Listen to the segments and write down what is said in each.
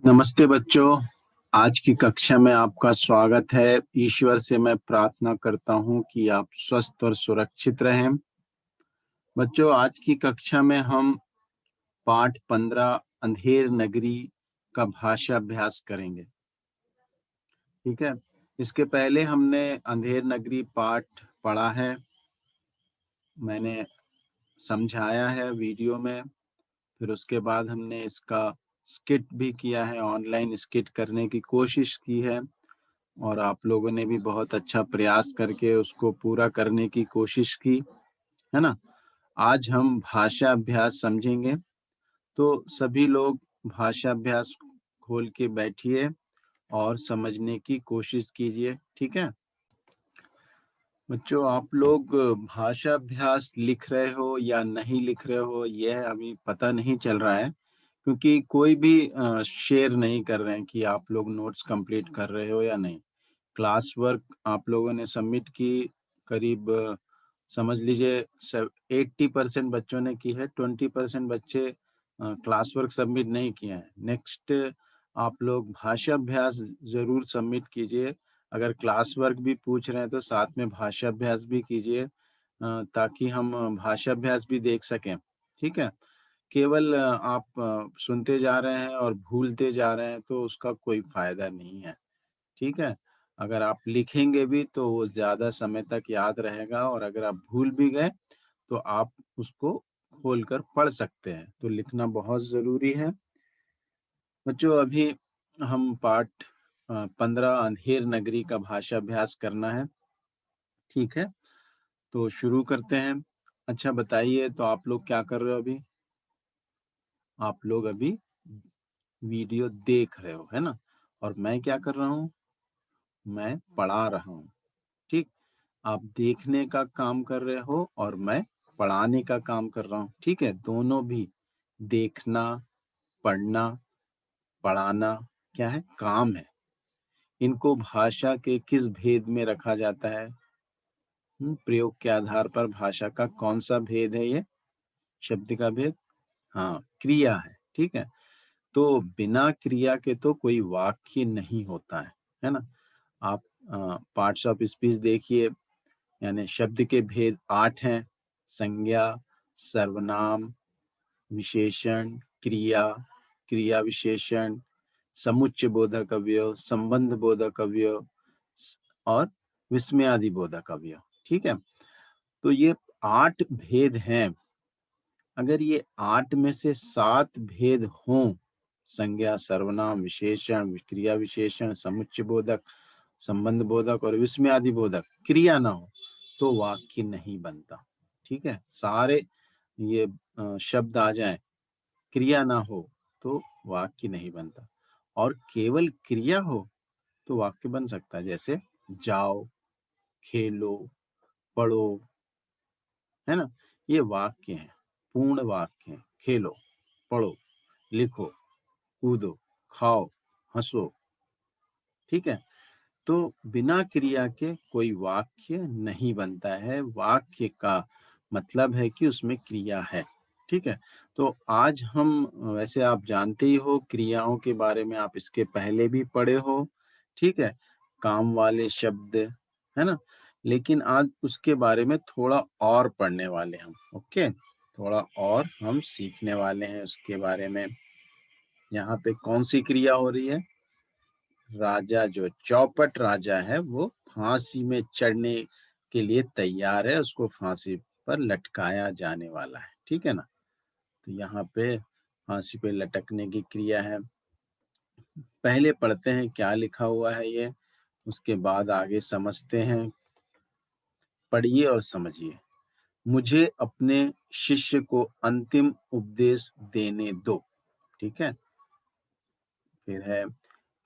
नमस्ते बच्चों। आज की कक्षा में आपका स्वागत है। ईश्वर से मैं प्रार्थना करता हूं कि आप स्वस्थ और सुरक्षित रहें। बच्चों, आज की कक्षा में हम पाठ 15 अंधेर नगरी का भाषा अभ्यास करेंगे। ठीक है। इसके पहले हमने अंधेर नगरी पाठ पढ़ा है, मैंने समझाया है वीडियो में। फिर उसके बाद हमने इसका स्किट भी किया है, ऑनलाइन स्किट करने की कोशिश की है और आप लोगों ने भी बहुत अच्छा प्रयास करके उसको पूरा करने की कोशिश की है ना। आज हम भाषा अभ्यास समझेंगे, तो सभी लोग भाषा अभ्यास खोल के बैठिए और समझने की कोशिश कीजिए। ठीक है बच्चों, आप लोग भाषा अभ्यास लिख रहे हो या नहीं लिख रहे हो यह अभी पता नहीं चल रहा है, क्योंकि कोई भी शेयर नहीं कर रहे हैं कि आप लोग नोट्स कंप्लीट कर रहे हो या नहीं। क्लास वर्क आप लोगों ने सबमिट की, करीब समझ लीजिए 80% बच्चों ने की है, 20% बच्चे क्लास वर्क सबमिट नहीं किए हैं। नेक्स्ट आप लोग भाषा अभ्यास जरूर सबमिट कीजिए। अगर क्लास वर्क भी पूछ रहे हैं तो साथ में भाषा अभ्यास भी कीजिए, ताकि हम भाषा अभ्यास भी देख सकें। ठीक है। केवल आप सुनते जा रहे हैं और भूलते जा रहे हैं तो उसका कोई फायदा नहीं है। ठीक है। अगर आप लिखेंगे भी तो वो ज्यादा समय तक याद रहेगा, और अगर आप भूल भी गए तो आप उसको खोलकर पढ़ सकते हैं। तो लिखना बहुत जरूरी है बच्चों। अभी हम पाठ 15 अंधेर नगरी का भाषा अभ्यास करना है। ठीक है, तो शुरू करते हैं। अच्छा बताइए, तो आप लोग क्या कर रहे हो अभी? आप लोग अभी वीडियो देख रहे हो, है ना। और मैं क्या कर रहा हूँ? मैं पढ़ा रहा हूँ। ठीक, आप देखने का काम कर रहे हो और मैं पढ़ाने का काम कर रहा हूँ। ठीक है, दोनों भी, देखना, पढ़ना, पढ़ाना क्या है? काम है। इनको भाषा के किस भेद में रखा जाता है? प्रयोग के आधार पर भाषा का कौन सा भेद है ये? शब्द का भेद? हाँ, क्रिया है। ठीक है, तो बिना क्रिया के तो कोई वाक्य नहीं होता है ना। आप पार्ट्स ऑफ स्पीच देखिए, यानी शब्द के भेद 8 हैं। संज्ञा, सर्वनाम, विशेषण, क्रिया, क्रिया विशेषण, समुच्चय बोधक अवयव, संबंध बोधक अवयव और विस्मयादि बोधक अवयव। ठीक है, तो ये 8 भेद हैं। अगर ये 8 में से 7 भेद हों, संज्ञा, सर्वनाम, विशेषण, क्रिया विशेषण, समुच्चय बोधक, संबंध बोधक और विस्मयादि बोधक, क्रिया ना हो तो वाक्य नहीं बनता। ठीक है, सारे ये शब्द आ जाएं, क्रिया ना हो तो वाक्य नहीं बनता। और केवल क्रिया हो तो वाक्य बन सकता है, जैसे जाओ, खेलो, पढ़ो, है ना। ये वाक्य हैं, पूर्ण वाक्य हैं। खेलो, पढ़ो, लिखो, कूदो, खाओ, हंसो। ठीक है, तो बिना क्रिया के कोई वाक्य नहीं बनता है। वाक्य का मतलब है कि उसमें क्रिया है। ठीक है, तो आज हम, वैसे आप जानते ही हो क्रियाओं के बारे में, आप इसके पहले भी पढ़े हो। ठीक है, काम वाले शब्द, है ना। लेकिन आज उसके बारे में थोड़ा और पढ़ने वाले हम। ओके, थोड़ा और हम सीखने वाले हैं उसके बारे में। यहाँ पे कौन सी क्रिया हो रही है? राजा, जो चौपट राजा है, वो फांसी में चढ़ने के लिए तैयार है, उसको फांसी पर लटकाया जाने वाला है। ठीक है ना, तो यहाँ पे फांसी पे लटकने की क्रिया है। पहले पढ़ते हैं क्या लिखा हुआ है ये, उसके बाद आगे समझते हैं। पढ़िए और समझिए। मुझे अपने शिष्य को अंतिम उपदेश देने दो। ठीक है, फिर है,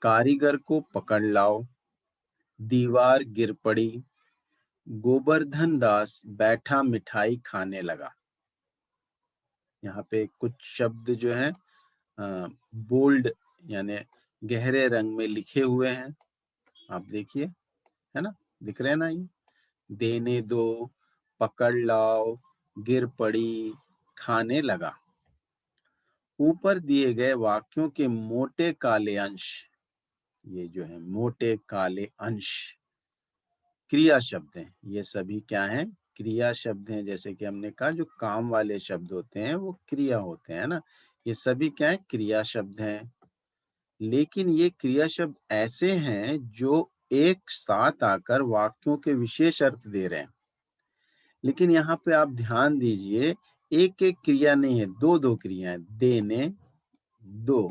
कारीगर को पकड़ लाओ, दीवार गिर पड़ी, गोवर्धन दास बैठा मिठाई खाने लगा। यहाँ पे कुछ शब्द जो है बोल्ड, यानी गहरे रंग में लिखे हुए हैं, आप देखिए, है ना, दिख रहे हैं ना ये? देने दो, पकड़ लाओ, गिर पड़ी, खाने लगा। ऊपर दिए गए वाक्यों के मोटे काले अंश, ये जो है मोटे काले अंश क्रिया शब्द हैं। ये सभी क्या हैं? क्रिया शब्द हैं। जैसे कि हमने कहा जो काम वाले शब्द होते हैं वो क्रिया होते हैं ना, ये सभी क्या है? क्रिया शब्द हैं। लेकिन ये क्रिया शब्द ऐसे हैं जो एक साथ आकर वाक्यों के विशेष अर्थ दे रहे हैं। लेकिन यहाँ पे आप ध्यान दीजिए, एक-एक क्रिया नहीं है, दो-दो क्रिया है। देने, दो,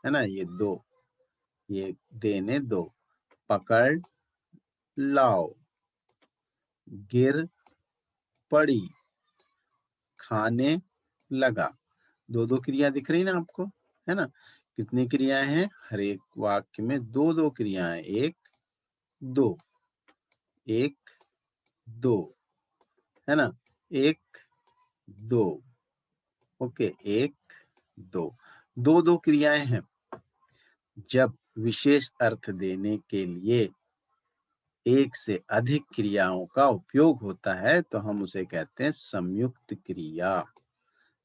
है ना? ये दो, ये देने दो, पकड़, लाओ, गिर पड़ी, खाने लगा। दो-दो क्रिया दिख रही ना आपको, है ना? कितनी क्रियाएं हैं? हर एक वाक्य में दो-दो क्रियाएं, एक, दो, एक, दो, है ना? एक, दो, ओके, एक, दो, दो-दो क्रियाएं हैं। जब विशेष अर्थ देने के लिए एक से अधिक क्रियाओं का उपयोग होता है तो हम उसे कहते हैं संयुक्त क्रिया।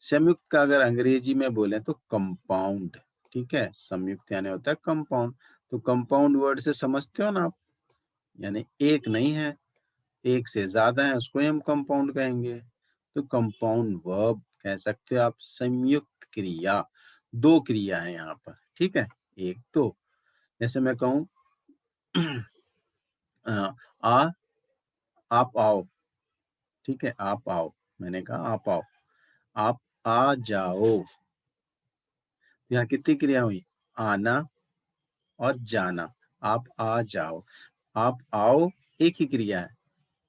संयुक्त का अगर अंग्रेजी में बोले तो कंपाउंड, ठीक है? संयुक्त यानी होता है कंपाउंड। तो कंपाउंड वर्ड से समझते हो ना आप? यानी एक नहीं है, एक से ज्यादा है, उसको ही हम कंपाउंड कहेंगे। तो कंपाउंड वर्ब कह सकते हो आप। संयुक्त क्रिया, दो क्रिया है यहाँ पर, ठीक है? एक दो। जैसे मैं कहूँ आ, आप आओ, ठीक है? आप आओ, मैंने कहा आप आओ, आप आ जाओ। यहाँ कितनी क्रिया हुई? आना और जाना। आप आ जाओ, आप आओ, एक ही क्रिया है।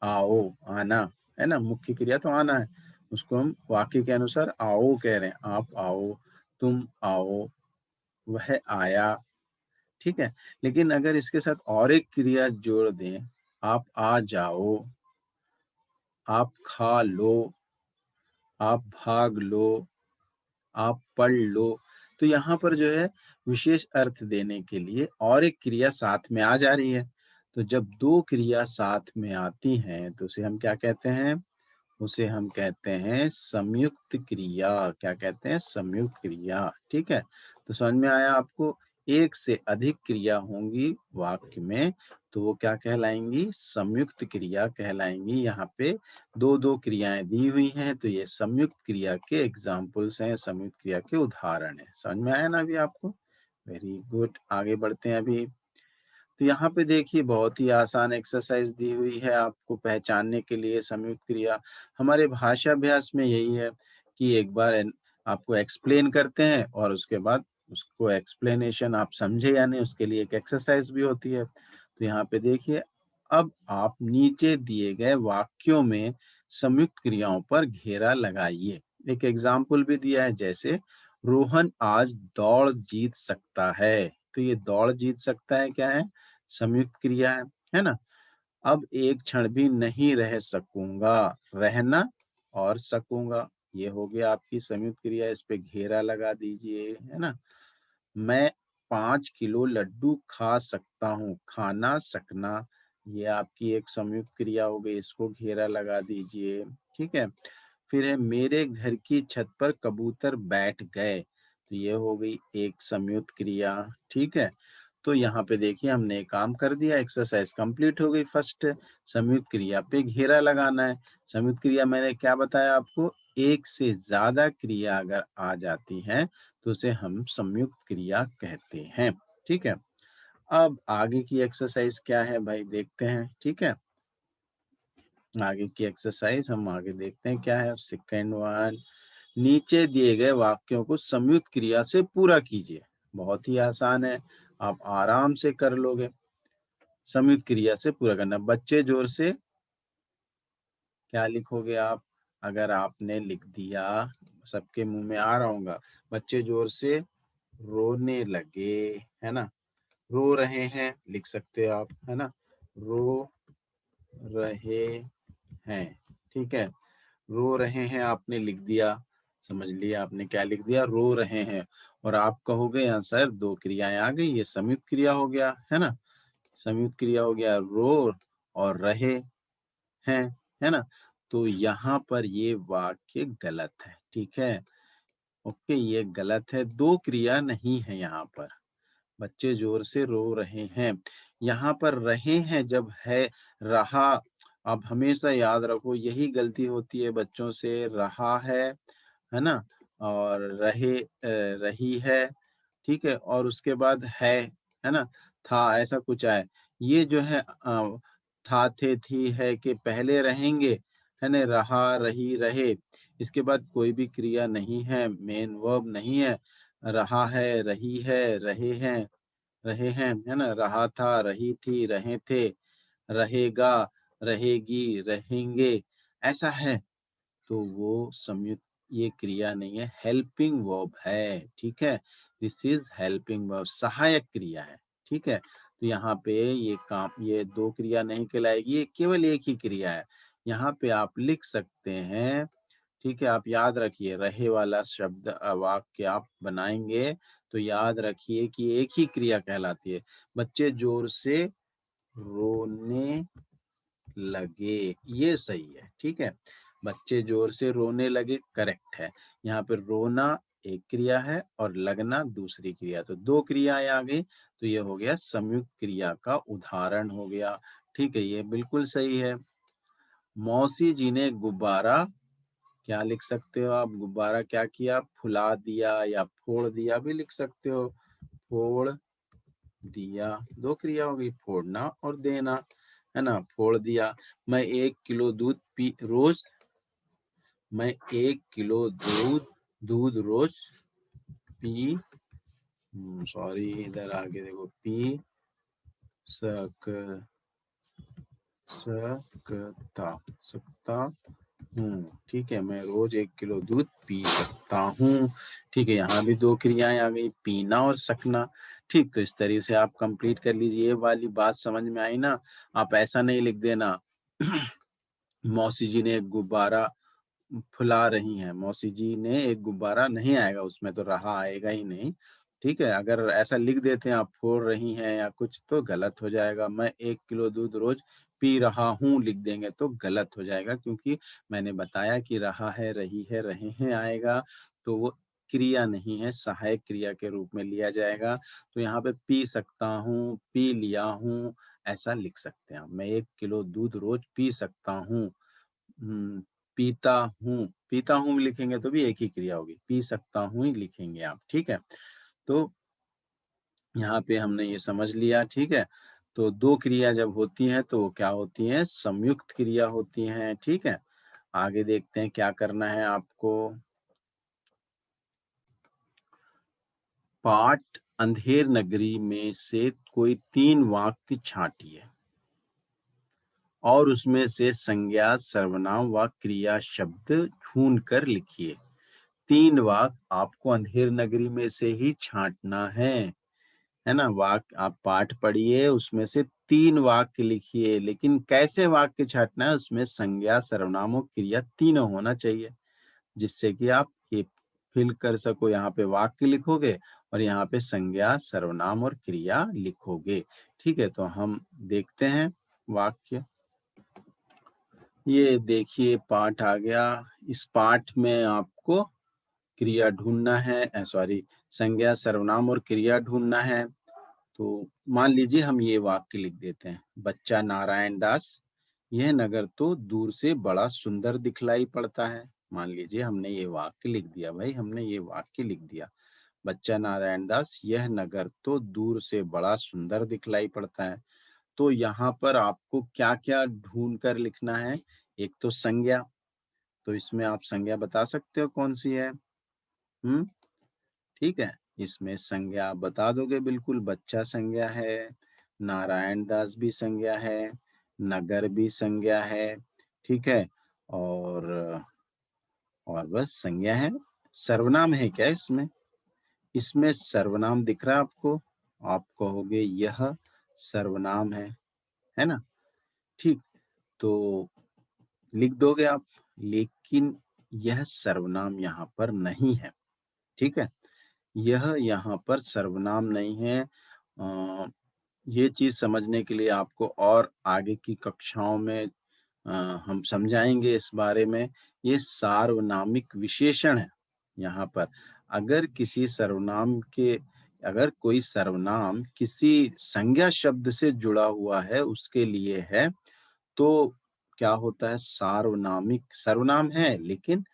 आओ, आना, है ना? मुख्य क्रिया तो आना है, उसको हम वाक्य के अनुसार आओ कह रहे हैं। आप आओ, तुम आओ, वह आया, ठीक है? लेकिन अगर इसके साथ और एक क्रिया जोड़ दें, आप आ जाओ, आप खा लो, आप भाग लो, आप पढ़ लो, तो यहाँ पर जो है विशेष अर्थ देने के लिए और एक क्रिया साथ में आ जा रही है। तो जब दो क्रिया साथ में आती हैं तो उसे हम क्या कहते हैं? उसे हम कहते हैं संयुक्त क्रिया। क्या कहते हैं? संयुक्त क्रिया, ठीक है? तो समझ में आया आपको? एक से अधिक क्रिया होंगी वाक्य में तो वो क्या कहलाएंगी? संयुक्त क्रिया कहलाएंगी। यहाँ पे दो-दो क्रियाएं दी हुई हैं तो ये संयुक्त क्रिया के एग्जाम्पल्स हैं, संयुक्त क्रिया के उदाहरण हैं। समझ में आया ना अभी आपको? वेरी गुड, आगे बढ़ते हैं अभी। तो यहाँ पे देखिए बहुत ही आसान एक्सरसाइज दी हुई है आपको पहचानने के लिए संयुक्त क्रिया। हमारे भाषा अभ्यास में यही है कि एक बार आपको एक्सप्लेन करते हैं और उसके बाद उसको एक्सप्लेनेशन आप समझे या नहीं उसके लिए एक एक्सरसाइज भी होती है। तो यहाँ पे देखिए, अब आप नीचे दिए गए वाक्यों में संयुक्त क्रियाओं पर घेरा लगाइए। एक एग्जाम्पल भी दिया है, जैसे रोहन आज दौड़ जीत सकता है। तो ये दौड़ जीत सकता है क्या है? संयुक्त क्रिया है ना? अब एक क्षण भी नहीं रह सकूंगा, रहना और सकूंगा, ये हो गया आपकी संयुक्त क्रिया। इस पे घेरा लगा दीजिए, है ना? मैं 5 किलो लड्डू खा सकता हूँ, खाना सकना, ये आपकी एक संयुक्त क्रिया हो गई, इसको घेरा लगा दीजिए, ठीक है? फिर है मेरे घर की छत पर कबूतर बैठ गए, तो ये हो गई एक संयुक्त क्रिया, ठीक है? तो यहाँ पे देखिए हमने काम कर दिया, एक्सरसाइज कंप्लीट हो गई। फर्स्ट संयुक्त क्रिया पे घेरा लगाना है। संयुक्त क्रिया मैंने क्या बताया आपको? एक से ज्यादा क्रिया अगर आ जाती है तो उसे हम संयुक्त क्रिया कहते हैं, ठीक है? अब आगे की एक्सरसाइज क्या है भाई देखते हैं, ठीक है? आगे की एक्सरसाइज हम आगे देखते हैं क्या है। सेकेंड वन, नीचे दिए गए वाक्यों को संयुक्त क्रिया से पूरा कीजिए। बहुत ही आसान है, आप आराम से कर लोगे। संयुक्त क्रिया से पूरा करना। बच्चे जोर से क्या लिखोगे आप? अगर आपने लिख दिया, सबके मुंह में आ रहा होगा, बच्चे जोर से रोने लगे, है ना? रो रहे हैं लिख सकते हो आप, है ना? रो रहे हैं, ठीक है? रो रहे हैं आपने लिख दिया, समझ लिया आपने क्या लिख दिया? रो रहे हैं। और आप कहोगे यहाँ सर दो क्रियाएं आ गई, ये संयुक्त क्रिया हो गया, है ना? संयुक्त क्रिया हो गया, रो और रहे हैं, है ना? तो यहाँ पर ये वाक्य गलत है, ठीक है? ओके, ये गलत है, 2 क्रिया नहीं है यहाँ पर। बच्चे जोर से रो रहे हैं। यहाँ पर रहे हैं जब है रहा, आप हमेशा याद रखो यही गलती होती है बच्चों से, रहा है ना? और रही है, ठीक है? और उसके बाद है ना? था ऐसा कुछ आए। ये जो है था, थे, थी, है के पहले रहेंगे, है ना? रहा, रही, रहे। इसके बाद कोई भी क्रिया नहीं है, मेन वर्ब नहीं है। रहा है, रही है, रहे हैं, है ना? रहा था, रही थी, रहे थे, रहेगा, रहेगी, रहेंगे, ऐसा है। तो वो संयुक्त ये क्रिया नहीं है, हेल्पिंग वर्ब है, ठीक है? दिस इज़ हेल्पिंग वर्ब, सहायक क्रिया है, ठीक है? तो यहाँ पे ये 2 क्रिया नहीं कहलाएगी, ये केवल एक ही क्रिया है। यहाँ पे आप लिख सकते हैं, ठीक है? आप याद रखिए, रहे वाला शब्द वाक्य आप बनाएँगे, तो याद रखिए कि एक ही क्रिया कहलाती है। बच्चे ज़ोर से रोने लगे, ये सही है, ठीक है? बच्चे ज़ोर से रोने लगे करेक्ट है। यहाँ पे रोना एक क्रिया है और लगना दूसरी क्रिया, तो 2 क्रियाएँ आ गई, तो ये हो गया संयुक्त क्रिया का उदाहरण हो गया, ठीक है? ये बिल्कुल सही है। मौसी जी ने गुब्बारा, क्या लिख सकते हो आप? गुब्बारा क्या किया? फुला दिया या फोड़ दिया भी लिख सकते हो। फोड़ दिया, 2 क्रिया हो गई, फोड़ना और देना, है ना? फोड़ दिया। मैं 1 किलो दूध पी रोज़ मैं 1 किलो दूध रोज़ पी सॉरी इधर आगे देखो, पी सक सकता सकता ठीक है, मैं रोज 1 किलो दूध पी सकता हूँ। ठीक है, यहाँ भी 2 क्रियाएँ आ गई, पीना और सकना। ठीक, तो इस तरह से आप कंप्लीट कर लीजिए। ये वाली बात समझ में आई ना? आप ऐसा नहीं लिख देना मौसी जी ने एक गुब्बारा फुला रही हैं, मौसी जी ने एक गुब्बारा नहीं आएगा उसमें, तो रहा आएगा ही नहीं, ठीक है? अगर ऐसा लिख देते हैं आप फोड़ रही हैं या कुछ तो गलत हो जाएगा। मैं 1 किलो दूध रोज़ पी रहा हूँ लिख देंगे तो गलत हो जाएगा, क्योंकि मैंने बताया कि रहा है, रही है, रहे हैं आएगा, तो वो क्रिया नहीं है, सहायक क्रिया के रूप में लिया जाएगा। तो यहाँ पे पी सकता हूँ, पी लिया हूँ, ऐसा लिख सकते हैं। मैं 1 किलो दूध रोज़ पी सकता हूँ। हुँ, पीता हूँ लिखेंगे तो भी एक ही क्रिया होगी, पी सकता हूँ ही लिखेंगे आप, ठीक है? तो यहाँ पे हमने ये समझ लिया, ठीक है? तो 2 क्रिया जब होती हैं तो वो क्या होती हैं? संयुक्त क्रिया होती हैं, ठीक है? आगे देखते हैं क्या करना है आपको। पाठ अंधेर नगरी में से कोई 3 वाक्य छाँटिए और उसमें से संज्ञा, सर्वनाम व क्रिया शब्द ढूँढ कर लिखिए। 3 वाक्य आपको अंधेर नगरी में से ही छाँटना है ना? वाक्य आप पाठ पढ़िए, उसमें से 3 वाक्य लिखिए, लेकिन कैसे वाक्य छाँटना है? उसमें संज्ञा, सर्वनाम और क्रिया तीनों होना चाहिए, जिससे कि आप ये फिल कर सको। यहाँ पे वाक्य लिखोगे और यहाँ पे संज्ञा, सर्वनाम और क्रिया लिखोगे, ठीक है? तो हम देखते हैं वाक्य। ये देखिए पाठ आ गया, इस पाठ में आपको क्रिया ढूँढना है सॉरी संज्ञा, सर्वनाम और क्रिया ढूँढना है। तो मान लीजिए हम ये वाक्य लिख देते हैं, बच्चा नारायण दास, यह नगर तो दूर से बड़ा सुंदर दिखलाई पड़ता है। मान लीजिए हमने ये वाक्य लिख दिया, भाई हमने ये वाक्य लिख दिया। बच्चा नारायण दास, यह नगर तो दूर से बड़ा सुंदर दिखलाई पड़ता है। तो यहाँ पर आपको क्या-क्या ढूँढ कर लिखना है? एक तो संज्ञा, तो इसमें आप संज्ञा बता सकते हो कौन-सी है? हुँ? ठीक है, इसमें संज्ञा आप बता दोगे बिल्कुल, बच्चा संज्ञा है, नारायण दास भी संज्ञा है, नगर भी संज्ञा है, ठीक है? और और बस संज्ञा है। सर्वनाम है क्या इसमें? इसमें सर्वनाम दिख रहा है आपको? आप कहोगे यह सर्वनाम है ना? ठीक, तो लिख दोगे आप, लेकिन यह सर्वनाम यहाँ पर नहीं है, ठीक है? यह यहाँ पर सर्वनाम नहीं है। ये चीज़ समझने के लिए आपको और आगे की कक्षाओं में हम समझाएँगे इस बारे में। ये सार्वनामिक विशेषण है, यहाँ पर अगर किसी सर्वनाम के अगर कोई सर्वनाम किसी संज्ञा शब्द से जुड़ा हुआ है, उसके लिए है, तो क्या होता है, सार्वनामिक सर्वनाम है लेकिन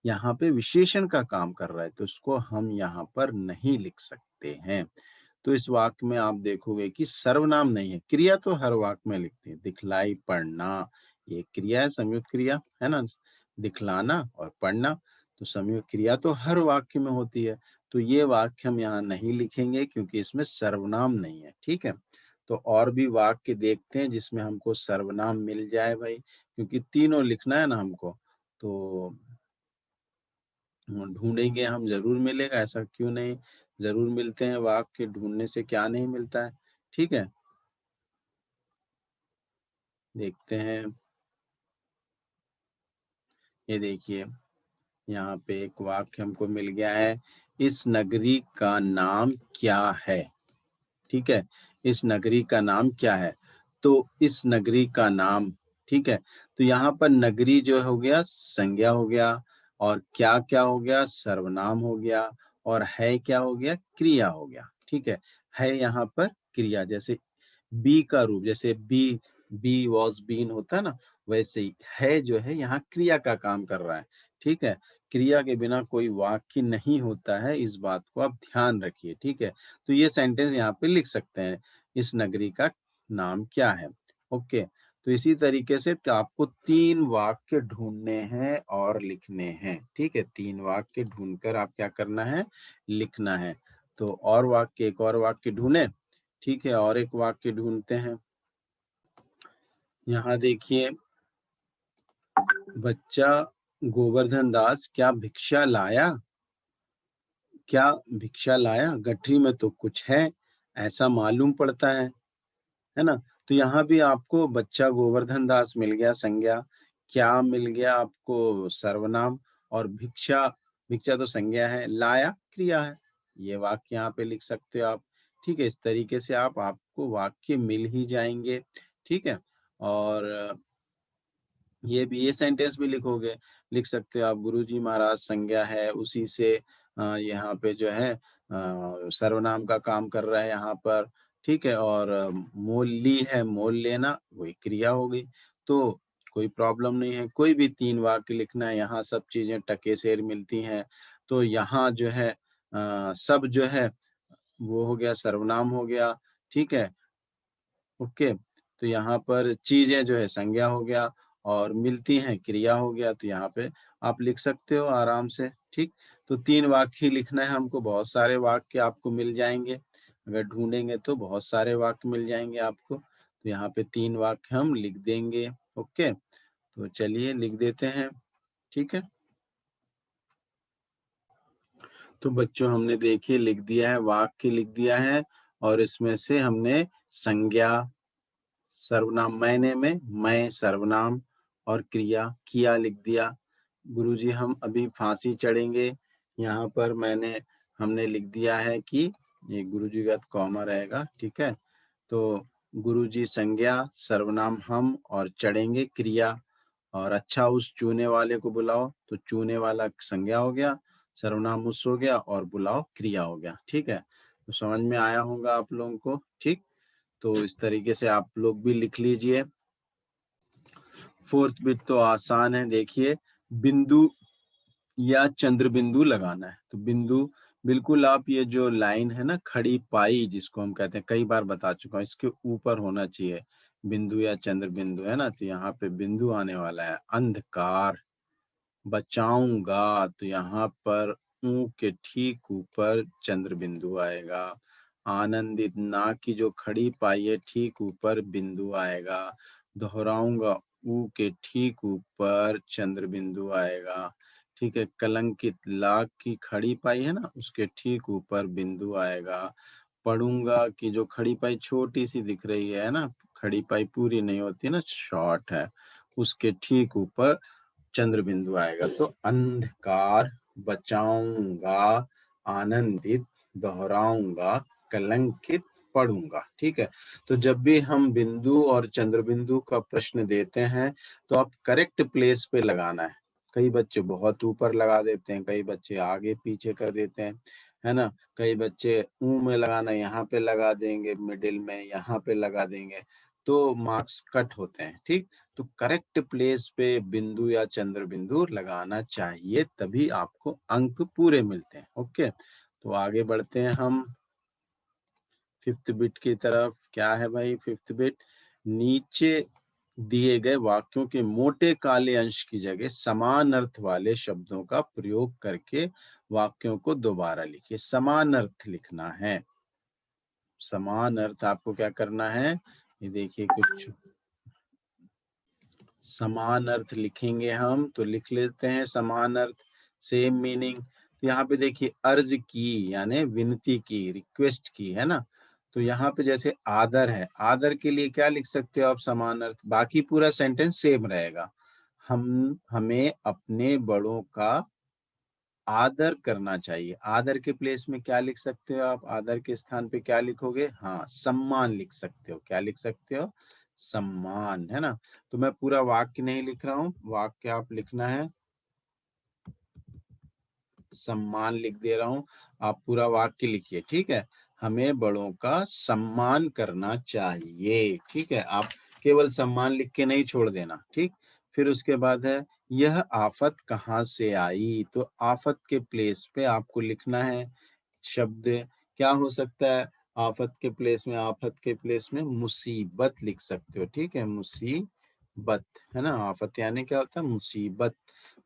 यहाँ पे विशेषण का काम कर रहा है, तो उसको हम यहाँ पर नहीं लिख सकते हैं। तो इस वाक्य में आप देखोगे कि सर्वनाम नहीं है, क्रिया तो हर वाक्य में लिखते हैं। दिखलाई, पढ़ना, ये क्रिया है, संयुक्त क्रिया है ना, दिखलाना और पढ़ना, तो संयुक्त क्रिया तो हर वाक्य में होती है। तो ये वाक्य हम यहाँ नहीं लिखेंगे क्योंकि इसमें सर्वनाम नहीं है, ठीक है। तो और भी वाक्य देखते हैं जिसमें हमको सर्वनाम मिल जाए भाई, क्योंकि तीनों लिखना है ना हमको, तो ढूंढेंगे हम, जरूर मिलेगा, ऐसा क्यों नहीं, जरूर मिलते हैं, वाक्य ढूंढने से क्या नहीं मिलता है, ठीक है। देखते हैं, ये देखिए यहाँ पे एक वाक्य हमको मिल गया है, इस नगरी का नाम क्या है, ठीक है, इस नगरी का नाम क्या है, तो इस नगरी का नाम, ठीक है। तो यहाँ पर नगरी जो हो गया संज्ञा हो गया, और क्या क्या हो गया, सर्वनाम हो गया, और है क्या हो गया, क्रिया हो गया, ठीक है यहाँ पर क्रिया, जैसे बी का रूप, जैसे बी वॉज बीन होता है ना, वैसे ही है जो है यहाँ क्रिया का काम कर रहा है, ठीक है। क्रिया के बिना कोई वाक्य नहीं होता है, इस बात को आप ध्यान रखिए, ठीक है। तो ये सेंटेंस यहाँ पे लिख सकते हैं, इस नगरी का नाम क्या है, ओके। तो इसी तरीके से तो आपको 3 वाक्य ढूंढने हैं और लिखने हैं, ठीक है। 3 वाक्य ढूंढकर आप क्या करना है, लिखना है। तो और वाक्य, एक और वाक्य ढूंढे, ठीक है, और एक वाक्य ढूंढते हैं। यहाँ देखिए, बच्चा गोवर्धन दास क्या भिक्षा लाया, क्या भिक्षा लाया, गठरी में तो कुछ है, ऐसा मालूम पड़ता है ना। तो यहाँ भी आपको बच्चा गोवर्धन दास मिल गया संज्ञा, क्या मिल गया आपको, सर्वनाम, और भिक्षा, भिक्षा तो संज्ञा है, लाया क्रिया है, ये वाक्य यहाँ पे लिख सकते हो आप, ठीक है। इस तरीके से आपको वाक्य मिल ही जाएंगे, ठीक है। और ये सेंटेंस भी लिखोगे, लिख सकते हो आप, गुरुजी महाराज संज्ञा है, उसी से यहाँ पे जो है सर्वनाम का काम कर रहा है यहाँ पर, ठीक है। और मोल ली है, मोल लेना, वही क्रिया हो गई। तो कोई प्रॉब्लम नहीं है, कोई भी 3 वाक्य लिखना है, यहाँ सब चीजें टके सेर मिलती हैं। तो यहाँ जो है सब जो है वो हो गया, सर्वनाम हो गया, ठीक है, ओके। तो यहाँ पर चीजें जो है संज्ञा हो गया, और मिलती हैं क्रिया हो गया, तो यहाँ पे आप लिख सकते हो आराम से, ठीक। तो 3 वाक्य ही लिखना है हमको, बहुत सारे वाक्य आपको मिल जाएंगे, अगर ढूंढेंगे तो बहुत सारे वाक्य मिल जाएंगे आपको। तो यहाँ पे 3 वाक्य हम लिख देंगे, ओके। तो चलिए लिख देते हैं, ठीक है। तो बच्चों हमने देखिए लिख दिया है, वाक्य लिख दिया है, और इसमें से हमने संज्ञा, सर्वनाम, मैंने में मैं सर्वनाम, और क्रिया किया लिख दिया। गुरुजी हम अभी फांसी चढ़ेंगे, यहाँ पर हमने लिख दिया है कि ये गुरुजी का कॉमा रहेगा, ठीक है। तो गुरुजी संज्ञा, सर्वनाम हम, और चढ़ेंगे क्रिया, और अच्छा उस चूने वाले को बुलाओ, तो चूने वाला संज्ञा हो गया, सर्वनाम उस हो गया, और बुलाओ क्रिया हो गया, ठीक है। तो समझ में आया होगा आप लोगों को, ठीक। तो इस तरीके से आप लोग भी लिख लीजिए। 4th बिट तो आसान है, देखिए, बिंदु या चंद्र बिंदु लगाना है, तो बिंदु बिल्कुल आप ये जो लाइन है ना, खड़ी पाई जिसको हम कहते हैं, कई बार बता चुका हूँ, इसके ऊपर होना चाहिए बिंदु या चंद्र बिंदु, है ना। तो यहाँ पे बिंदु आने वाला है, अंधकार बचाऊंगा, तो यहाँ पर ऊ के ठीक ऊपर चंद्र बिंदु आएगा। आनंदित, ना की जो खड़ी पाई है ठीक ऊपर बिंदु आएगा। दोहराऊंगा, ऊ के ठीक ऊपर चंद्र बिंदु आएगा, ठीक है। कलंकित, ला की खड़ी पाई है ना, उसके ठीक ऊपर बिंदु आएगा। पढ़ूंगा की जो खड़ी पाई छोटी सी दिख रही है ना, खड़ी पाई पूरी नहीं होती ना, शॉर्ट है, उसके ठीक ऊपर चंद्र बिंदु आएगा। तो अंधकार बचाऊंगा, आनंदित दोहराऊंगा, कलंकित पढ़ूंगा, ठीक है। तो जब भी हम बिंदु और चंद्र बिंदु का प्रश्न देते हैं, तो आप करेक्ट प्लेस पे लगाना है, कई बच्चे बहुत ऊपर लगा देते हैं, कई बच्चे आगे पीछे कर देते हैं, है ना? कई बच्चे ऊ में लगाना यहाँ पे लगा देंगे, मिडिल में यहाँ पे लगा देंगे, तो मार्क्स कट होते हैं, ठीक? तो करेक्ट प्लेस पे बिंदु या चंद्र बिंदु लगाना चाहिए, तभी आपको अंक पूरे मिलते हैं। ओके, तो आगे बढ़ते हैं हम फिफ्थ बिट की तरफ। क्या है भाई फिफ्थ बिट? नीचे दिए गए वाक्यों के मोटे काले अंश की जगह समान अर्थ वाले शब्दों का प्रयोग करके वाक्यों को दोबारा लिखिए। समान अर्थ लिखना है। समान अर्थ आपको क्या करना है? ये देखिए कुछ समान अर्थ लिखेंगे हम, तो लिख लेते हैं समान अर्थ, सेम मीनिंग। तो यहाँ पे देखिए अर्ज की यानी विनती की, रिक्वेस्ट की, है ना? तो यहाँ पे जैसे आदर है, आदर के लिए क्या लिख सकते हो आप समान अर्थ? बाकी पूरा सेंटेंस सेम रहेगा। हमें अपने बड़ों का आदर करना चाहिए। आदर के प्लेस में क्या लिख सकते हो आप? आदर के स्थान पे क्या लिखोगे? हाँ, सम्मान लिख सकते हो। क्या लिख सकते हो? सम्मान, है ना? तो मैं पूरा वाक्य नहीं लिख रहा हूँ, वाक्य आप लिखना है, सम्मान लिख दे रहा हूँ, आप पूरा वाक्य लिखिए, ठीक है? हमें बड़ों का सम्मान करना चाहिए, ठीक है? आप केवल सम्मान लिख के नहीं छोड़ देना, ठीक? फिर उसके बाद है यह आफत कहाँ से आई? तो आफत के प्लेस पे आपको लिखना है शब्द, क्या हो सकता है? आफत के प्लेस में मुसीबत लिख सकते हो, ठीक है? मुसीबत, है ना? आफत यानी क्या होता है? मुसीबत।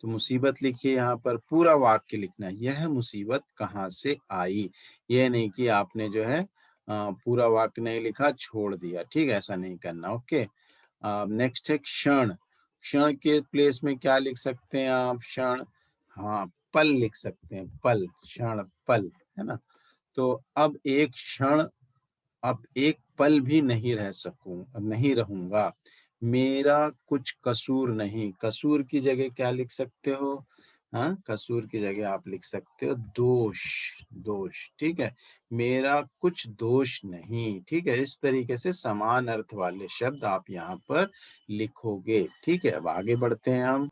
तो मुसीबत लिखिए, यहाँ पर पूरा वाक्य लिखना है, यह मुसीबत कहाँ से आई। ये नहीं कि आपने जो है पूरा वाक्य नहीं लिखा, छोड़ दिया, ठीक है? ऐसा नहीं करना। ओके, नेक्स्ट है क्षण। क्षण के प्लेस में क्या लिख सकते हैं आप? क्षण, हाँ, पल लिख सकते हैं, पल, क्षण, पल, है ना? तो अब एक पल भी नहीं रहूंगा, मेरा कुछ कसूर नहीं। कसूर की जगह क्या लिख सकते हो? हाँ, कसूर की जगह आप लिख सकते हो दोष, दोष, ठीक है? मेरा कुछ दोष नहीं, ठीक है? इस तरीके से समान अर्थ वाले शब्द आप यहाँ पर लिखोगे, ठीक है? अब आगे बढ़ते हैं हम।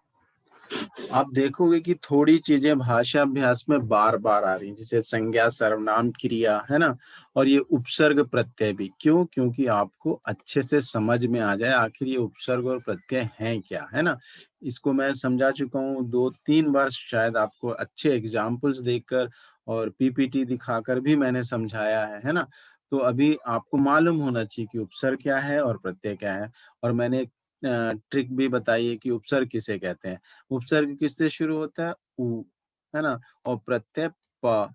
आप देखोगे कि थोड़ी चीजें भाषा अभ्यास में बार बार आ रही हैं, जैसे संज्ञा, सर्वनाम, क्रिया, है ना? और ये उपसर्ग प्रत्यय भी। क्यों? क्योंकि आपको अच्छे से समझ में आ जाए आखिर ये उपसर्ग और प्रत्यय हैं क्या, है ना? इसको मैं समझा चुका हूँ 2-3 बार, शायद आपको अच्छे एग्जाम्पल्स देकर और पीपीटी दिखाकर भी मैंने समझाया है ना? तो अभी आपको मालूम होना चाहिए कि उपसर्ग क्या है और प्रत्यय क्या है। और मैंने ट्रिक भी बताई है कि उपसर्ग किसे कहते हैं। उपसर्ग किससे शुरू होता है? उ, है ना? और प्रत्यय प।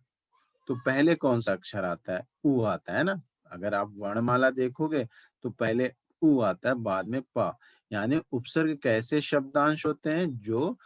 तो पहले कौन सा अक्षर आता है? उ आता है ना? अगर आप वर्णमाला देखोगे तो पहले उ आता है, बाद में प। यानी उपसर्ग कैसे शब्दांश होते हैं? जो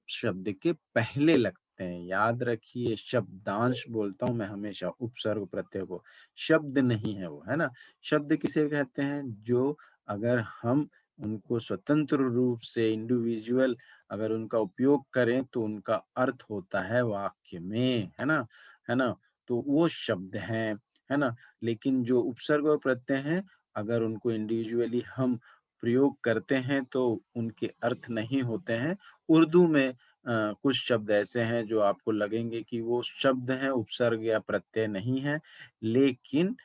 शब्द के पहले लगते हैं। याद रखिए, शब्दांश बोलता हूं मैं हमेशा उपसर्ग प्रत्यय को, शब्द नहीं है वो, है ना? शब्द किसे कहते हैं? जो अगर हम उनको स्वतंत्र रूप से इंडिविजुअल अगर उनका उपयोग करें तो उनका अर्थ होता है वाक्य में, है ना? है ना? तो वो शब्द हैं, है ना? लेकिन जो उपसर्ग और प्रत्यय हैं, अगर उनको इंडिविजुअली हम प्रयोग करते हैं तो उनके अर्थ नहीं होते हैं। उर्दू में कुछ शब्द ऐसे हैं जो आपको लगेंगे कि वो शब्द हैं, उपसर्ग या प्रत्यय नहीं है, लेकिन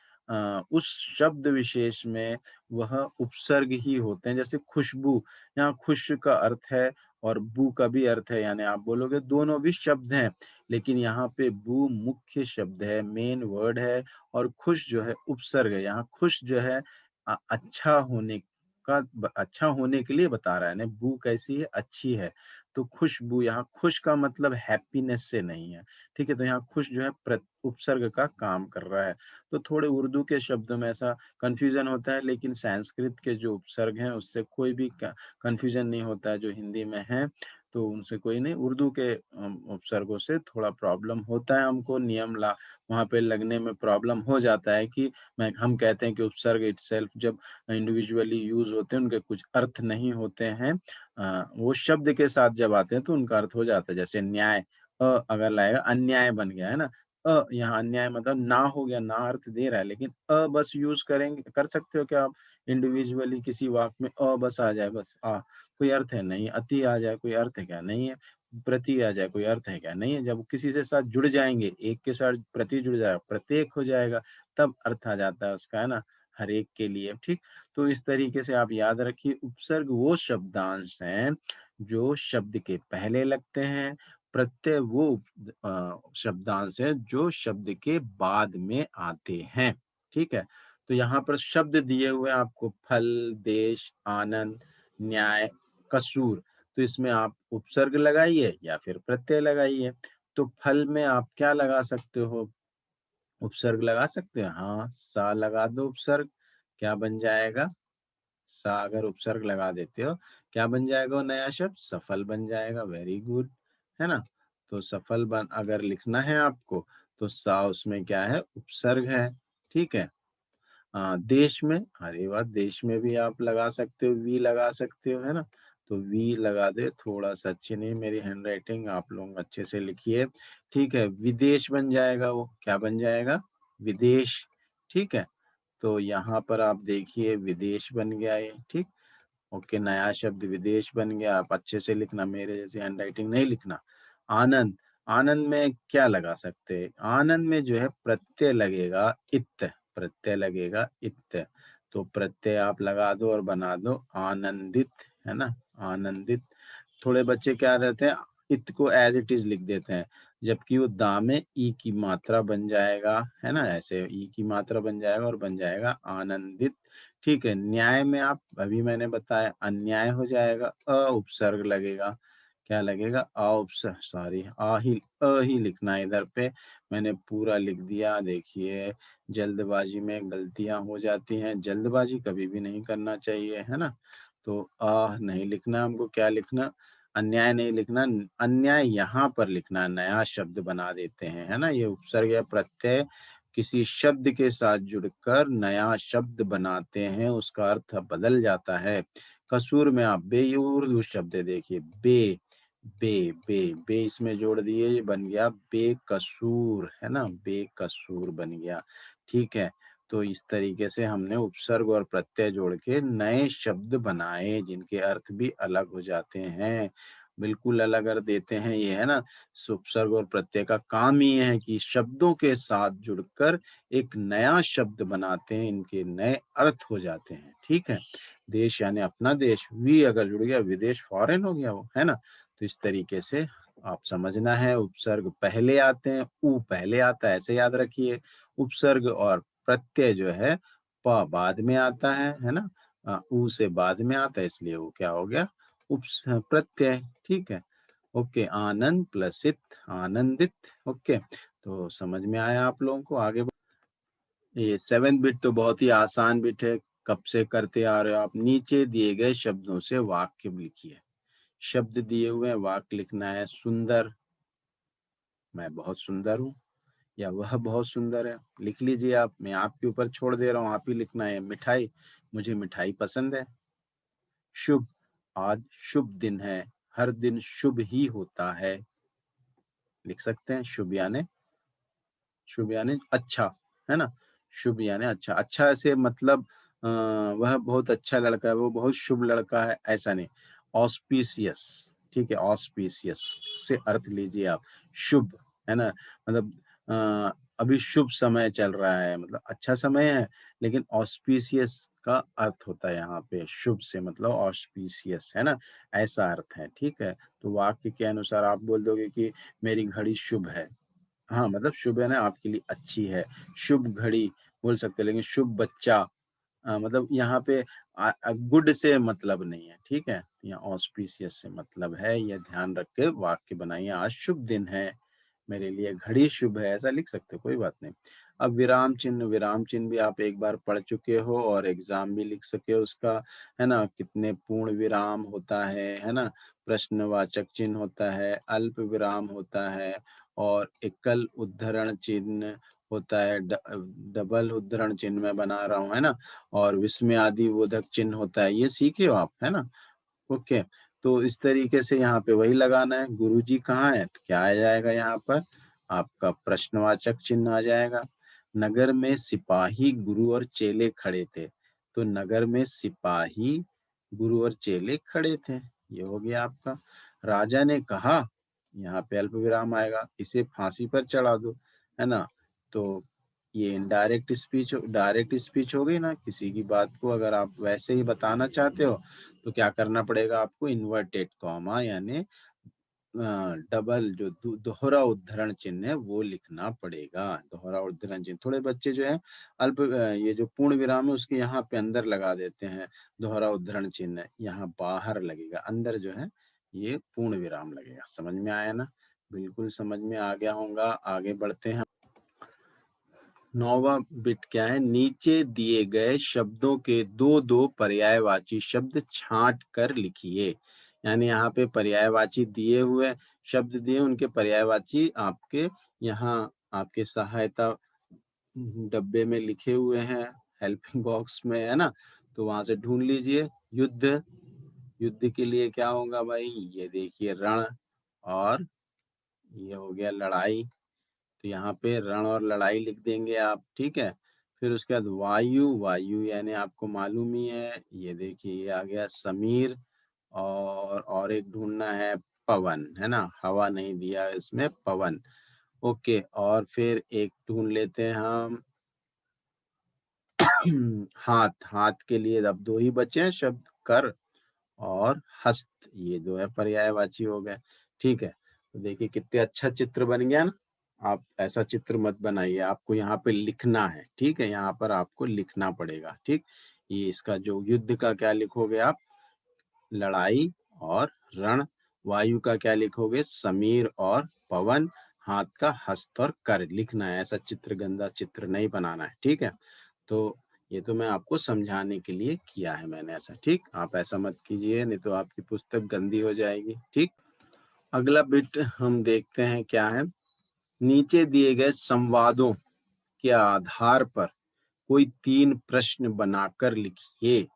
उस शब्द विशेष में वह उपसर्ग ही होते हैं। जैसे खुशबू, यहाँ खुश का अर्थ है और बू का भी अर्थ है, यानी आप बोलोगे दोनों भी शब्द हैं, लेकिन यहाँ पे बू मुख्य शब्द है, मेन वर्ड है, और खुश जो है उपसर्ग है। यहाँ खुश जो है अच्छा होने अच्छा होने के लिए बता रहा है ना, बू कैसी है? अच्छी है। तो खुशबू, यहाँ खुश का मतलब हैप्पीनेस से नहीं है, ठीक है? तो यहाँ खुश जो है उपसर्ग का काम कर रहा है। तो थोड़े उर्दू के शब्दों में ऐसा कंफ्यूजन होता है, लेकिन संस्कृत के जो उपसर्ग हैं उससे कोई भी कंफ्यूजन नहीं होता है, जो हिंदी में है तो उनसे कोई नहीं। उर्दू के उपसर्गों से थोड़ा प्रॉब्लम होता है, हमको नियम ला वहाँ पे लगने में प्रॉब्लम हो जाता है कि हम कहते हैं कि उपसर्ग इटसेल्फ जब इंडिविजुअली यूज होते हैं उनके कुछ अर्थ नहीं होते हैं, वो शब्द के साथ जब आते हैं तो उनका अर्थ हो जाता है। जैसे न्याय, अगर लाएगा अन्याय बन गया, है ना? यहाँ अन्याय मतलब ना हो गया, ना अर्थ दे रहा है, लेकिन बस यूज करेंगे, कर सकते हो क्या आप इंडिविजुअली किसी वाक्य में बस आ जाए, बस कोई अर्थ है नहीं, अति आ जाए, कोई अर्थ है क्या? नहीं है। प्रति आ जाए, कोई अर्थ है क्या? नहीं है। जब किसी से साथ जुड़ जाएँगे, एक के साथ प्रति जुड़ जाएगा, प्रत्येक हो जाएगा, तब अर्थ आ जाता है उसका, है ना? हर एक के लिए, ठीक? तो इस तरीके से आप याद रखिए, उपसर्ग वो शब्दांश हैं, जो शब्द के पहले लगते हैं, प्रत्यय वो शब्दांश हैं, जो शब्द के बाद में आते हैं, ठीक है? तो यहाँ पर शब्द दिए हुए हैं आपको, फल, देश, आनंद, न्याय, कसूर। तो इसमें आप उपसर्ग लगाइए या फिर प्रत्यय लगाइए। तो फल में आप क्या लगा सकते हो? उपसर्ग लगा सकते हैं? हाँ, सा लगा दो उपसर्ग, क्या बन जाएगा? सा अगर उपसर्ग लगा देते हो, क्या बन जाएगा वो नया शब्द? सफल बन जाएगा, वेरी गुड, है ना? तो सफल बन अगर लिखना है आपको, तो सा उसमें क्या है? उपसर्ग है, ठीक है? देश में, अरे वाह! देश में भी आप लगा सकते हो, वी लगा सकते हो, है ना? तो वी लगा दे, थोड़ा-सा अच्छी नहीं मेरी हैंडराइटिंग, आप लोग अच्छे से लिखिए, ठीक है? विदेश बन जाएगा वो, क्या बन जाएगा? विदेश, ठीक है? तो यहाँ पर आप देखिए विदेश बन गया ये, ठीक? ओके, नया शब्द विदेश बन गया, आप अच्छे से लिखना, मेरे जैसी हैंडराइटिंग नहीं लिखना। आनंद, आनंद में क्या लगा सकते हैं? आनंद में जो है प्रत्यय लगेगा इत, प्रत्यय लगेगा इत। तो प्रत्यय आप लगा दो और बना दो आनंदित, है ना? आनंदित। थोड़े बच्चे क्या रहते हैं, इत को एज़ इट इज़ लिख देते हैं, जबकि वो दा में ई की मात्रा बन जाएगा, है ना? ऐसे ई की मात्रा बन जाएगा और बन जाएगा आनंदित, ठीक है? न्याय में आप अभी मैंने बताया अन्याय हो जाएगा, उपसर्ग लगेगा, क्या लगेगा? सॉरी अ ही लिखना है इधर पे, मैंने पूरा लिख दिया, देखिए जल्दबाजी में गलतियाँ हो जाती हैं, जल्दबाजी कभी भी नहीं करना चाहिए, है ना? तो नहीं लिखना हमको, क्या लिखना? अन्याय नहीं लिखना, अन्याय यहाँ पर लिखना, नया शब्द बना देते हैं, है ना? ये उपसर्ग या प्रत्यय किसी शब्द के साथ जुड़कर नया शब्द बनाते हैं, उसका अर्थ बदल जाता है। कसूर में आप बे, ये उर्दू शब्द है देखिए, बे इसमें जोड़ दिए, ये बन गया बेकसूर, है ना? बेकसूर बन गया, ठीक है? तो इस तरीके से हमने उपसर्ग और प्रत्यय जोड़ के नए शब्द बनाए, जिनके अर्थ भी अलग हो जाते हैं। बिल्कुल अलग अर्थ देते हैं ये, है ना? उपसर्ग और प्रत्यय का काम ही ये है कि शब्दों के साथ जुड़कर एक नया शब्द बनाते हैं, इनके नए अर्थ हो जाते हैं, ठीक है? देश यानी अपना देश, वी अगर जुड़ गया, विदेश फॉरेन हो गया वो, है ना? तो इस तरीके से आप समझना है, उपसर्ग पहले आते हैं, ऊ पहले आता है, ऐसे याद रखिए। उपसर्ग और प्रत्यय जो है बाद में आता है ना? ऊ से बाद में आता है, इसलिए वो क्या हो गया? प्रत्यय, ठीक है? ओके, आनंद प्लस इत, आनंदित, ओके। तो समझ में आया आप लोगों को? ये 7th बिट तो बहुत ही आसान बिट है, कब से करते आ रहे हो आप। नीचे दिए गए शब्दों से वाक्य लिखिए। शब्द दिए हुए हैं, वाक्य लिखना है, सुंदर, मैं बहुत सुंदर हूँ, या वह बहुत सुंदर है। लिख लीजिए आप, मैं आपके ऊपर छोड़ दे रहा हूँ, आप ही लिखना है। मिठाई, मुझे मिठाई पसंद है। शुभ, आज शुभ दिन है, हर दिन शुभ ही होता है। लिख सकते हैं, शुभ यानी अच्छा, है ना? शुभ यानी अच्छा, अच्छा से मतलब वह बहुत अच्छा लड़का है, वो बहुत शुभ लड़का है, ऐसा नहीं। ऑस्पिशियस, ठीक है? ऑस्पिशियस से अर्थ लीजिए आप, शुभ, है ना? मतलब अभी शुभ समय चल रहा है, मतलब अच्छा समय है, लेकिन ऑस्पिशियस का अर्थ होता है यहाँ पे, शुभ से मतलब ऑस्पिशियस, है ना? ऐसा अर्थ है, ठीक है? तो वाक्य के अनुसार आप बोल दोगे कि मेरी घड़ी शुभ है। हाँ, मतलब शुभ है ना, आपके लिए अच्छी है। शुभ घड़ी बोल सकते हैं, लेकिन शुभ बच्चा मतलब यहाँ पे गुड से मतलब नहीं है, ठीक है? यहाँ ऑस्पिशियस से मतलब है, ये ध्यान रख के वाक्य बनाइए। आज शुभ दिन है, मेरे लिए घड़ी शुभ है, ऐसा लिख सकते हो, कोई बात नहीं। अब विराम चिन्ह भी आप एक बार पढ़ चुके हो और एग्ज़ाम भी लिख सके हो उसका, है ना? कितने पूर्ण विराम होता है ना? प्रश्नवाचक चिन्ह होता है, अल्प विराम होता है और एकल उद्धरण चिन्ह होता है, डबल उद्धरण चिन्ह मैं बना रहा हूँ, है ना? और विस्मयादिबोधक चिन्ह होता है, ये सीखे हो आप, है ना? ओके, तो इस तरीके से यहाँ पे वही लगाना है। गुरुजी कहाँ है? तो क्या आ जाएगा यहाँ पर? आपका प्रश्नवाचक चिन्ह आ जाएगा। नगर में सिपाही, गुरु और चेले खड़े थे। तो नगर में सिपाही, गुरु और चेले खड़े थे। ये हो गया आपका। राजा ने कहा, यहाँ पे अल्प विराम आएगा, इसे फांसी पर चढ़ा दो, है ना? तो ये इनडायरेक्ट स्पीच, डायरेक्ट स्पीच हो गई ना, किसी की बात को अगर आप वैसे ही बताना चाहते हो तो क्या करना पड़ेगा आपको, इन्वर्टेड कॉमा यानी डबल जो दोहरा उद्धरण चिन्ह है वो लिखना पड़ेगा। दोहरा उद्धरण चिन्ह, थोड़े बच्चे जो है ये जो पूर्ण विराम है उसके यहाँ पे अंदर लगा देते हैं, दोहरा उद्धरण चिन्ह यहाँ बाहर लगेगा, अंदर जो है ये पूर्ण विराम लगेगा। समझ में आया ना? बिल्कुल समझ में आ गया होगा। आगे बढ़ते हैं। 9वां बिट क्या है, नीचे दिए गए शब्दों के दो दो पर्यायवाची शब्द छांट कर लिखिए। यानी यहाँ पे पर्यायवाची दिए हुए शब्द दिए, उनके पर्यायवाची आपके यहाँ आपके सहायता डब्बे में लिखे हुए हैं, हेल्पिंग बॉक्स में, है ना? तो वहां से ढूंढ लीजिए। युद्ध, युद्ध के लिए क्या होगा भाई, ये देखिए रण, और ये हो गया लड़ाई। तो यहाँ पे रण और लड़ाई लिख देंगे आप, ठीक है। फिर उसके बाद वायु, वायु यानी आपको मालूम ही है, ये देखिए ये आ गया समीर। और एक ढूंढना है पवन, है ना, हवा नहीं दिया इसमें, पवन। ओके, और फिर एक ढूंढ लेते हैं हम हाथ, हाथ के लिए अब दो ही बचे हैं शब्द, कर और हस्त, ये दो है पर्यायवाची हो गए, ठीक है। तो देखिए कितने अच्छा चित्र बन गया ना। आप ऐसा चित्र मत बनाइए, आपको यहाँ पे लिखना है, ठीक है, यहाँ पर आपको लिखना पड़ेगा, ठीक। ये इसका जो युद्ध का क्या लिखोगे आप, लड़ाई और रण। वायु का क्या लिखोगे, समीर और पवन। हाथ का हस्त और कर लिखना है, ऐसा चित्र, गंदा चित्र नहीं बनाना है, ठीक है। तो ये तो मैं आपको समझाने के लिए किया है मैंने ऐसा, ठीक। आप ऐसा मत कीजिए, नहीं तो आपकी पुस्तक गंदी हो जाएगी, ठीक। अगला बिट हम देखते हैं क्या है, नीचे दिए गए संवादों के आधार पर कोई 3 प्रश्न बनाकर लिखिए।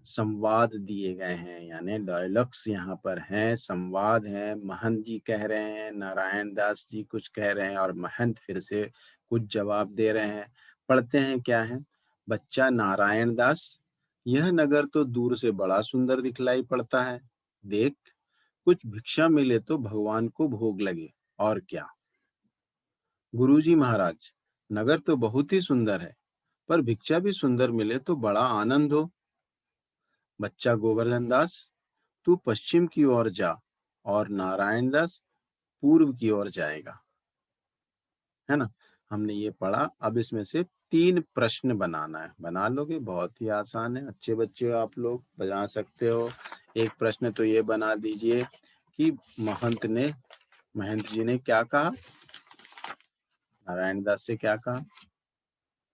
संवाद दिए गए हैं, यानी डायलॉग्स यहाँ पर हैं, संवाद हैं। महंत जी कह रहे हैं, नारायण दास जी कुछ कह रहे हैं और महंत फिर से कुछ जवाब दे रहे हैं। पढ़ते हैं क्या है। बच्चा नारायण दास, यह नगर तो दूर से बड़ा सुंदर दिखलाई पड़ता है। देख, कुछ भिक्षा मिले तो भगवान को भोग लगे, और क्या। गुरुजी महाराज, नगर तो बहुत ही सुंदर है, पर भिक्षा भी सुंदर मिले तो बड़ा आनंद हो। बच्चा गोवर्धन दास, तू पश्चिम की ओर जा और नारायण दास पूर्व की ओर जाएगा, है ना। हमने ये पढ़ा। अब इसमें से 3 प्रश्न बनाना है, बना लोगे, बहुत ही आसान है, अच्छे बच्चे हो आप लोग, बना सकते हो। एक प्रश्न तो ये बना दीजिए कि महंत जी ने क्या कहा, नारायण दास से क्या कहा,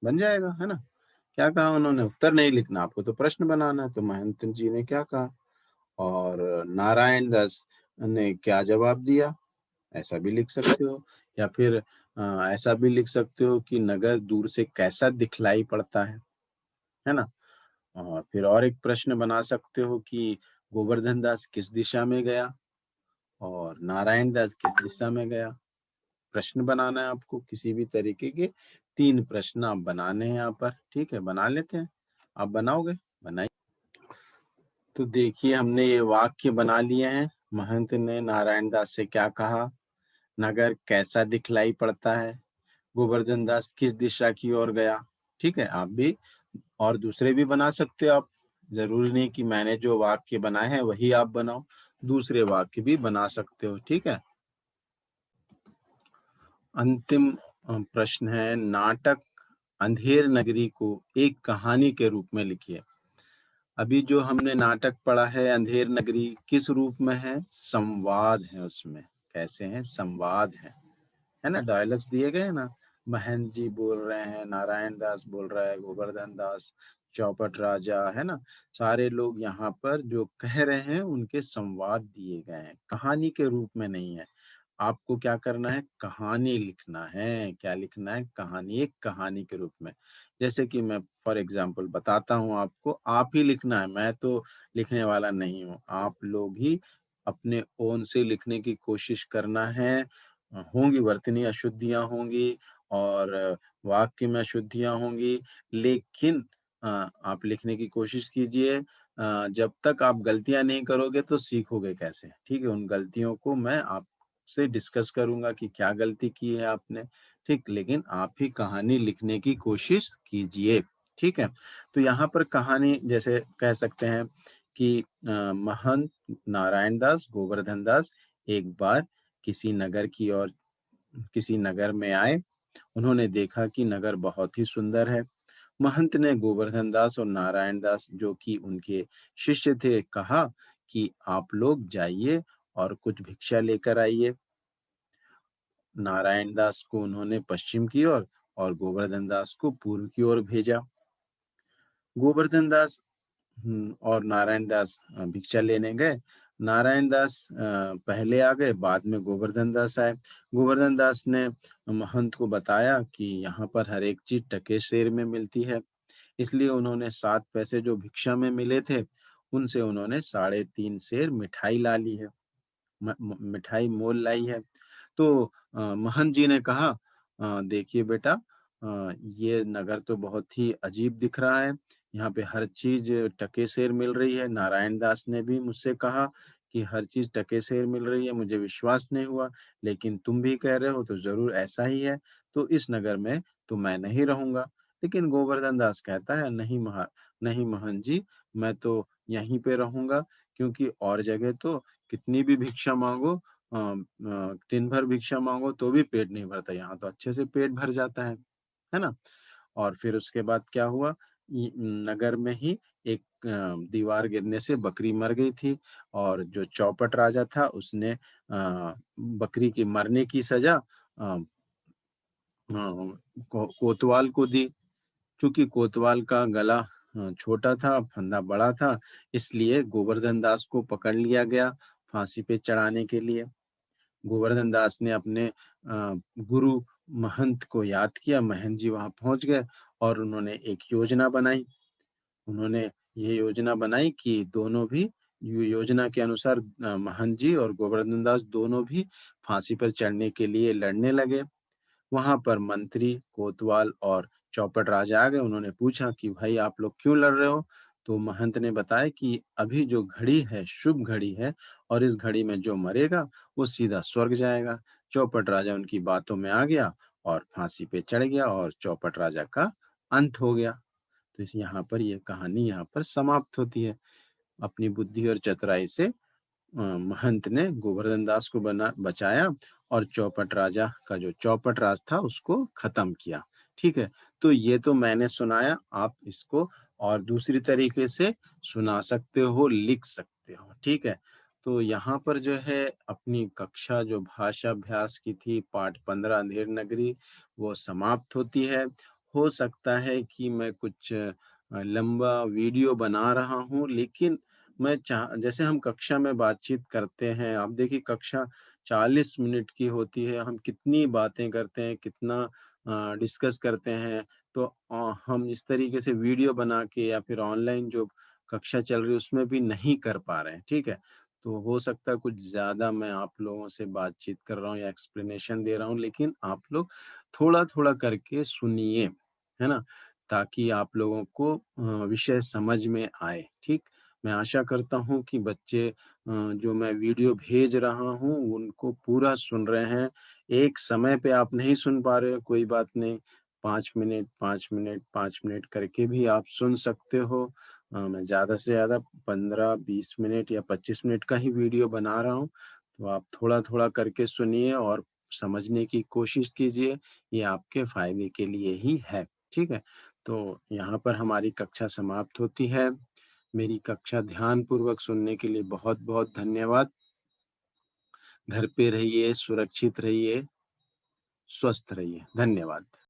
बन जाएगा, है ना। क्या कहा उन्होंने, उत्तर नहीं लिखना आपको, तो प्रश्न बनाना है, तो महंत जी ने क्या कहा और नारायण दास ने क्या जवाब दिया, ऐसा भी लिख सकते हो। या फिर ऐसा भी लिख सकते हो कि नगर दूर से कैसा दिखलाई पड़ता है ना। और फिर और एक प्रश्न बना सकते हो कि गोवर्धन दास किस दिशा में गया और नारायण दास किस दिशा में गया। प्रश्न बनाना है आपको, किसी भी तरीके के 3 प्रश्न आप बनाने हैं यहाँ पर, ठीक है। बना लेते हैं, आप बनाओगे, बनाइए। तो देखिए हमने ये वाक्य बना लिए हैं। महंत ने नारायण दास से क्या कहा, नगर कैसा दिखलाई पड़ता है, गोवर्धन दास किस दिशा की ओर गया, ठीक है। आप भी और दूसरे भी बना सकते हो आप, जरूरी नहीं कि मैंने जो वाक्य बनाए हैं वही आप बनाओ, दूसरे वाक्य भी बना सकते हो, ठीक है। अंतिम प्रश्न है, नाटक अंधेर नगरी को एक कहानी के रूप में लिखिए। अभी जो हमने नाटक पढ़ा है अंधेर नगरी, किस रूप में है, संवाद है उसमें। कैसे हैं, संवाद है ना, डायलॉग्स दिए गए हैं ना। महंत जी बोल रहे हैं, नारायण दास बोल रहा है, गोवर्धन दास, चौपट राजा, है ना, सारे लोग यहाँ पर जो कह रहे हैं उनके संवाद दिए गए हैं, कहानी के रूप में नहीं है। आपको क्या करना है, कहानी लिखना है। क्या लिखना है, कहानी, एक कहानी के रूप में। जैसे कि मैं फॉर एग्जांपल बताता हूँ आपको, आप ही लिखना है, मैं तो लिखने वाला नहीं हूँ, आप लोग ही अपने ओन से लिखने की कोशिश करना है। होंगी वर्तनी अशुद्धियां होंगी और वाक्य में अशुद्धियां होंगी, लेकिन आप लिखने की कोशिश कीजिए। जब तक आप गलतियां नहीं करोगे तो सीखोगे कैसे, ठीक है। उन गलतियों को मैं आप से डिस्कस करूँगा कि क्या गलती की है आपने, ठीक? लेकिन आप ही कहानी लिखने की कोशिश कीजिए, ठीक है? तो यहाँ पर कहानी जैसे कह सकते हैं कि महंत नारायण दास, गोवर्धन दास एक बार किसी नगर की ओर किसी नगर में आए। उन्होंने देखा कि नगर बहुत ही सुंदर है। महंत ने गोवर्धन दास और नारायण दास जो कि उनके शिष्य थे कहा कि आप लोग जाइए और कुछ भिक्षा लेकर आइए। नारायण दास को उन्होंने पश्चिम की ओर और गोवर्धन दास को पूर्व की ओर भेजा। गोवर्धन दास और नारायण दास भिक्षा लेने गए। नारायण दास पहले आ गए, बाद में गोवर्धन दास आए। गोवर्धन दास ने महंत को बताया कि यहाँ पर हर एक चीज टके सेर में मिलती है। इसलिए उन्होंने 7 पैसे जो भिक्षा में मिले थे, उनसे उन्होंने 3.5 सेर मिठाई ला ली है। मिठाई मोल लाई है। तो महंत जी ने कहा देखिए बेटा, ये नगर तो बहुत ही अजीब दिख रहा है। यहाँ पे हर चीज़ टके सेर मिल रही है। नारायण दास ने भी मुझसे कहा कि हर चीज़ टके सेर मिल रही है, मुझे विश्वास नहीं हुआ, लेकिन तुम भी कह रहे हो तो ज़रूर ऐसा ही है। तो इस नगर में तो मैं नहीं रहूँगा। लेकिन गोवर्धन दास कहता है नहीं महंत जी, मैं तो यहीं पे रहूँगा, क्योंकि और जगह तो कितनी भी भिक्षा माँगो, दिन भर भिक्षा माँगो तो भी पेट नहीं भरता, यहाँ तो अच्छे से पेट भर जाता है ना? और फिर उसके बाद क्या हुआ, नगर में ही एक दीवार गिरने से बकरी मर गई थी और जो चौपट राजा था उसने बकरी की मरने की सज़ा कोतवाल को दी। चूँकि कोतवाल का गला छोटा था, फंदा बड़ा था, इसलिए गोवर्धन दास को पकड़ लिया गया फांसी पे चढ़ाने के लिए। गोवर्धन दास ने अपने गुरु महंत को याद किया। महंत जी वहाँ पहुँच गए और उन्होंने एक योजना बनाई। उन्होंने ये योजना बनाई कि दोनों भी योजना के अनुसार महंत जी और गोवर्धन दास दोनों भी फांसी पर चढ़ने के लिए लड़ने लगे। वहाँ पर मंत्री, कोतवाल और चौपट राजा आ गए। उन्होंने पूछा कि भाई आप लोग क्यों लड़ रहे हो? तो महंत ने बताया कि अभी जो घड़ी है, शुभ घड़ी है और इस घड़ी में जो मरेगा, वो सीधा स्वर्ग जाएगा। चौपट राजा उनकी बातों में आ गया और फांसी पे चढ़ गया और चौपट राजा का अंत हो गया। तो इस यहाँ पर ये कहानी यहाँ पर समाप्त होती है। अपनी बुद्धि और चतुराई से महंत ने गोवर्धन दास को बचाया और चौपट राजा का जो चौपट राज था उसको खत्म किया। ठीक है? तो ये तो मैंने सुनाया, आप इसको और दूसरी तरीके से सुना सकते हो, लिख सकते हो। ठीक है? तो यहाँ पर जो है अपनी कक्षा जो भाषा अभ्यास की थी पाठ 15 अंधेर नगरी, वो समाप्त होती है। हो सकता है कि मैं कुछ लंबा वीडियो बना रहा हूँ, लेकिन मैं चाह जैसे हम कक्षा में बातचीत करते हैं, आप देखिए कक्षा 40 मिनट की होती है, हम कितनी बातें करते हैं, कितना डिस्कस करते हैं, तो हम इस तरीके से वीडियो बना के या फिर ऑनलाइन जो कक्षा चल रही है उसमें भी नहीं कर पा रहे हैं, ठीक है? तो हो सकता है कुछ ज़्यादा मैं आप लोगों से बातचीत कर रहा हूँ या एक्सप्लेनेशन दे रहा हूँ, लेकिन आप लोग थोड़ा-थोड़ा करके सुनिए, है ना? ताकि आप लोगों को विषय समझ में आए, ठीक? मैं आशा करता हूँ कि बच्चे जो मैं वीडियो भेज रहा हूँ, उनको पूरा सुन रहे हैं। एक समय पे आप नहीं सुन पा रहे हो, कोई बात नहीं। 5 मिनट, 5 मिनट, 5 मिनट करके भी आप सुन सकते हो। मैं ज़्यादा से ज़्यादा 15, 20 मिनट या 25 मिनट का ही वीडियो बना रहा हूँ। तो आप थोड़ा-थोड़ा करके सुनिए और समझने की कोशिश कीजिए। ये आपके फ़ायदे के लिए ही है, ठीक है? तो यहाँ पर हमारी कक्षा समाप्त होती है। मेरी कक्षा ध्यानपूर्वक सुनने के लिए बहुत-बहुत धन्यवाद। घर पे रहिए, सुरक्षित रहिए, स्वस्थ रहिए। धन्यवाद।